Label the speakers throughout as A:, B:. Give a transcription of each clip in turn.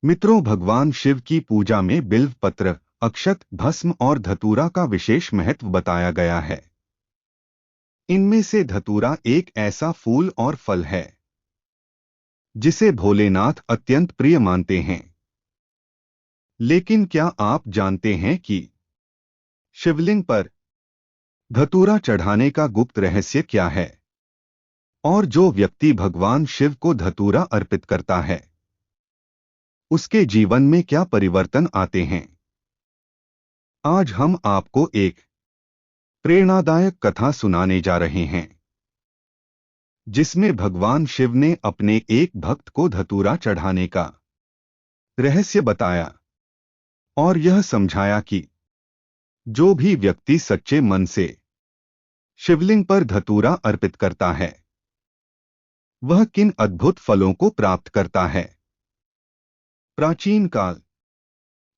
A: मित्रों, भगवान शिव की पूजा में बिल्व पत्र, अक्षत, भस्म और धतूरा का विशेष महत्व बताया गया है। इनमें से धतूरा एक ऐसा फूल और फल है जिसे भोलेनाथ अत्यंत प्रिय मानते हैं। लेकिन क्या आप जानते हैं कि शिवलिंग पर धतूरा चढ़ाने का गुप्त रहस्य क्या है? और जो व्यक्ति भगवान शिव को धतूरा अर्पित करता है, उसके जीवन में क्या परिवर्तन आते हैं? आज हम आपको एक प्रेरणादायक कथा सुनाने जा रहे हैं, जिसमें भगवान शिव ने अपने एक भक्त को धतूरा चढ़ाने का रहस्य बताया और यह समझाया कि जो भी व्यक्ति सच्चे मन से शिवलिंग पर धतूरा अर्पित करता है, वह किन अद्भुत फलों को प्राप्त करता है। प्राचीन काल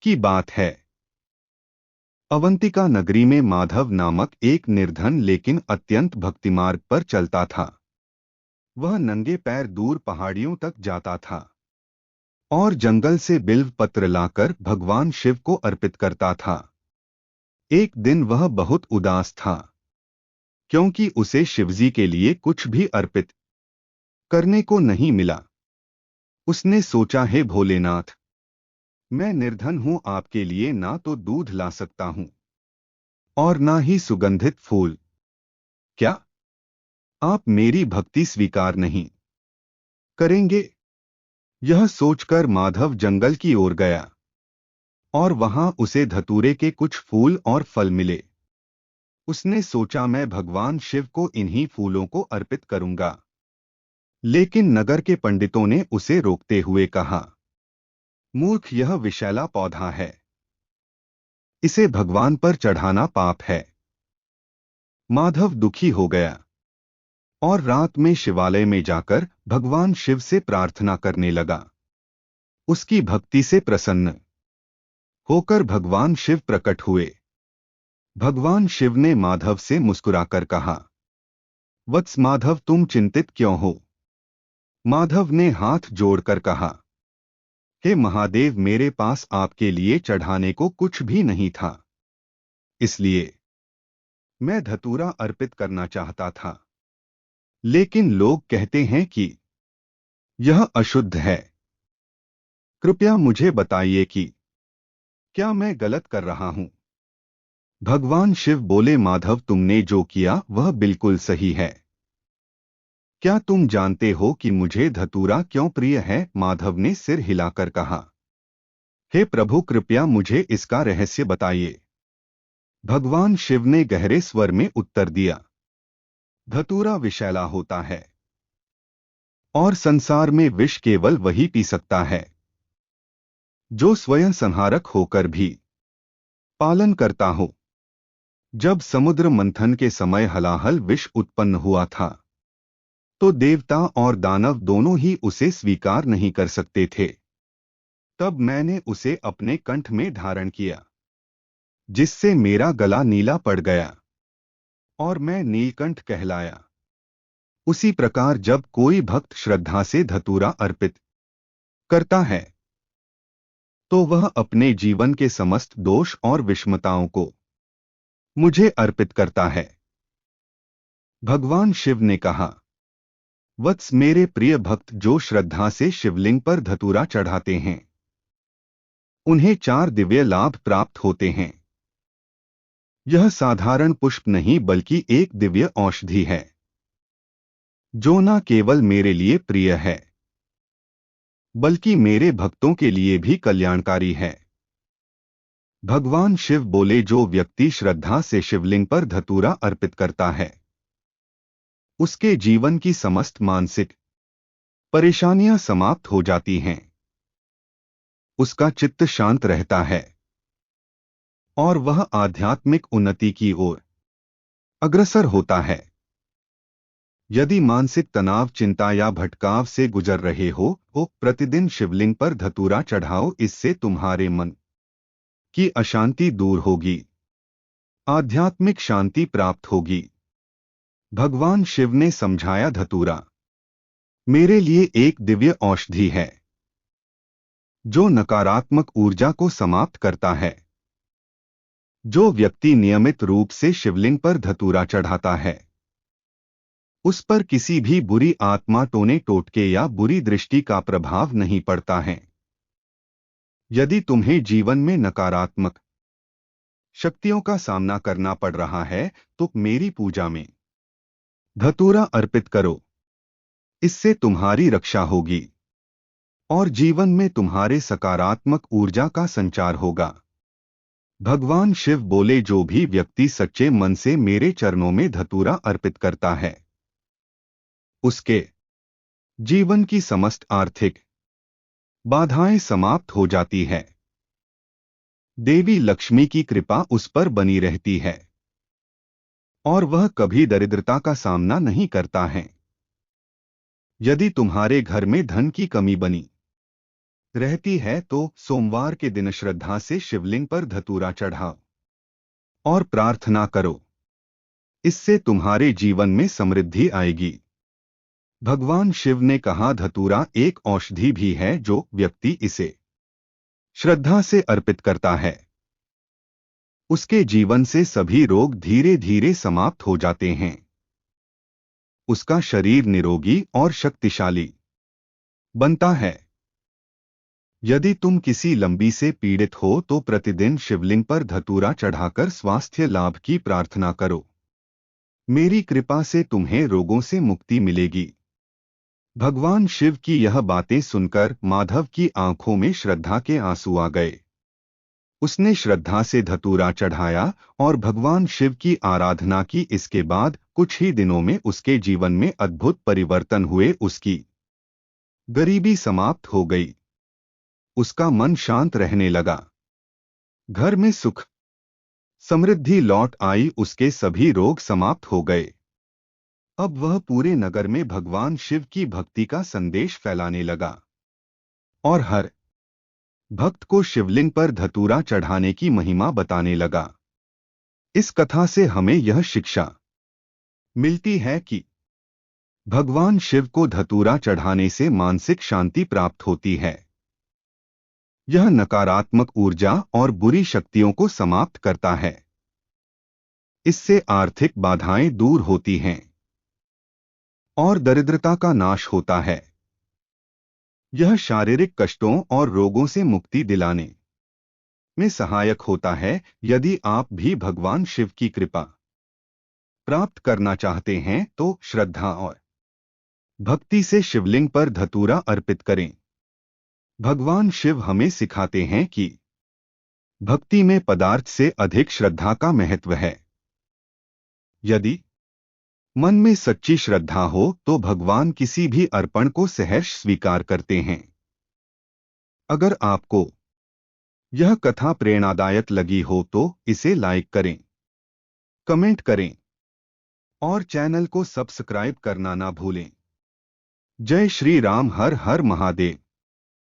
A: की बात है। अवंतिका नगरी में माधव नामक एक निर्धन लेकिन अत्यंत भक्तिमार्ग पर चलता था। वह नंगे पैर दूर पहाड़ियों तक जाता था और जंगल से बिल्व पत्र लाकर भगवान शिव को अर्पित करता था। एक दिन वह बहुत उदास था, क्योंकि उसे शिवजी के लिए कुछ भी अर्पित करने को नहीं मिला। उसने सोचा, हे भोलेनाथ, मैं निर्धन हूं, आपके लिए ना तो दूध ला सकता हूं और ना ही सुगंधित फूल। क्या आप मेरी भक्ति स्वीकार नहीं करेंगे? यह सोचकर माधव जंगल की ओर गया और वहां उसे धतूरे के कुछ फूल और फल मिले। उसने सोचा, मैं भगवान शिव को इन्हीं फूलों को अर्पित करूंगा। लेकिन नगर के पंडितों ने उसे रोकते हुए कहा, मूर्ख, यह विषैला पौधा है, इसे भगवान पर चढ़ाना पाप है। माधव दुखी हो गया और रात में शिवालय में जाकर भगवान शिव से प्रार्थना करने लगा। उसकी भक्ति से प्रसन्न होकर भगवान शिव प्रकट हुए। भगवान शिव ने माधव से मुस्कुराकर कहा, वत्स माधव, तुम चिंतित क्यों हो? माधव ने हाथ जोड़कर कहा, हे महादेव, मेरे पास आपके लिए चढ़ाने को कुछ भी नहीं था, इसलिए मैं धतूरा अर्पित करना चाहता था। लेकिन लोग कहते हैं कि यह अशुद्ध है। कृपया मुझे बताइए कि क्या मैं गलत कर रहा हूं? भगवान शिव बोले, माधव, तुमने जो किया वह बिल्कुल सही है। क्या तुम जानते हो कि मुझे धतूरा क्यों प्रिय है? माधव ने सिर हिलाकर कहा, हे प्रभु, कृपया मुझे इसका रहस्य बताइए। भगवान शिव ने गहरे स्वर में उत्तर दिया, धतूरा विषैला होता है और संसार में विष केवल वही पी सकता है जो स्वयं संहारक होकर भी पालन करता हो। जब समुद्र मंथन के समय हलाहल विष उत्पन्न हुआ था, तो देवता और दानव दोनों ही उसे स्वीकार नहीं कर सकते थे। तब मैंने उसे अपने कंठ में धारण किया, जिससे मेरा गला नीला पड़ गया और मैं नीलकंठ कहलाया। उसी प्रकार जब कोई भक्त श्रद्धा से धतूरा अर्पित करता है, तो वह अपने जीवन के समस्त दोष और विषमताओं को मुझे अर्पित करता है। भगवान शिव ने कहा, वत्स, मेरे प्रिय भक्त जो श्रद्धा से शिवलिंग पर धतूरा चढ़ाते हैं, उन्हें 4 दिव्य लाभ प्राप्त होते हैं। यह साधारण पुष्प नहीं, बल्कि एक दिव्य औषधि है, जो न केवल मेरे लिए प्रिय है, बल्कि मेरे भक्तों के लिए भी कल्याणकारी है। भगवान शिव बोले, जो व्यक्ति श्रद्धा से शिवलिंग पर धतूरा अर्पित करता है, उसके जीवन की समस्त मानसिक परेशानियां समाप्त हो जाती हैं। उसका चित्त शांत रहता है और वह आध्यात्मिक उन्नति की ओर अग्रसर होता है। यदि मानसिक तनाव, चिंता या भटकाव से गुजर रहे हो, तो प्रतिदिन शिवलिंग पर धतूरा चढ़ाओ। इससे तुम्हारे मन की अशांति दूर होगी, आध्यात्मिक शांति प्राप्त होगी। भगवान शिव ने समझाया, धतूरा मेरे लिए एक दिव्य औषधि है। जो नकारात्मक ऊर्जा को समाप्त करता है। जो व्यक्ति नियमित रूप से शिवलिंग पर धतूरा चढ़ाता है, उस पर किसी भी बुरी आत्मा, टोने टोटके या बुरी दृष्टि का प्रभाव नहीं पड़ता है। यदि तुम्हें जीवन में नकारात्मक शक्तियों का सामना करना पड़ रहा है, तो मेरी पूजा में धतूरा अर्पित करो। इससे तुम्हारी रक्षा होगी और जीवन में तुम्हारे सकारात्मक ऊर्जा का संचार होगा। भगवान शिव बोले, जो भी व्यक्ति सच्चे मन से मेरे चरणों में धतूरा अर्पित करता है, उसके जीवन की समस्त आर्थिक बाधाएं समाप्त हो जाती है। देवी लक्ष्मी की कृपा उस पर बनी रहती है और वह कभी दरिद्रता का सामना नहीं करता है। यदि तुम्हारे घर में धन की कमी बनी रहती है, तो सोमवार के दिन श्रद्धा से शिवलिंग पर धतूरा चढ़ाओ और प्रार्थना करो। इससे तुम्हारे जीवन में समृद्धि आएगी। भगवान शिव ने कहा, धतूरा एक औषधि भी है। जो व्यक्ति इसे श्रद्धा से अर्पित करता है, उसके जीवन से सभी रोग धीरे धीरे समाप्त हो जाते हैं। उसका शरीर निरोगी और शक्तिशाली बनता है। यदि तुम किसी लंबी से पीड़ित हो, तो प्रतिदिन शिवलिंग पर धतूरा चढ़ाकर स्वास्थ्य लाभ की प्रार्थना करो। मेरी कृपा से तुम्हें रोगों से मुक्ति मिलेगी। भगवान शिव की यह बातें सुनकर माधव की आंखों में श्रद्धा के आंसू आ गए। उसने श्रद्धा से धतूरा चढ़ाया और भगवान शिव की आराधना की। इसके बाद कुछ ही दिनों में उसके जीवन में अद्भुत परिवर्तन हुए। उसकी गरीबी समाप्त हो गई। उसका मन शांत रहने लगा। घर में सुख समृद्धि लौट आई। उसके सभी रोग समाप्त हो गए। अब वह पूरे नगर में भगवान शिव की भक्ति का संदेश फैलाने लगा और हर भक्त को शिवलिंग पर धतूरा चढ़ाने की महिमा बताने लगा। इस कथा से हमें यह शिक्षा मिलती है कि भगवान शिव को धतूरा चढ़ाने से मानसिक शांति प्राप्त होती है। यह नकारात्मक ऊर्जा और बुरी शक्तियों को समाप्त करता है। इससे आर्थिक बाधाएं दूर होती हैं और दरिद्रता का नाश होता है। यह शारीरिक कष्टों और रोगों से मुक्ति दिलाने में सहायक होता है। यदि आप भी भगवान शिव की कृपा प्राप्त करना चाहते हैं, तो श्रद्धा और भक्ति से शिवलिंग पर धतूरा अर्पित करें। भगवान शिव हमें सिखाते हैं कि भक्ति में पदार्थ से अधिक श्रद्धा का महत्व है। यदि मन में सच्ची श्रद्धा हो, तो भगवान किसी भी अर्पण को सहर्ष स्वीकार करते हैं। अगर आपको यह कथा प्रेरणादायक लगी हो, तो इसे लाइक करें, कमेंट करें और चैनल को सब्सक्राइब करना ना भूलें। जय श्री राम। हर हर महादेव।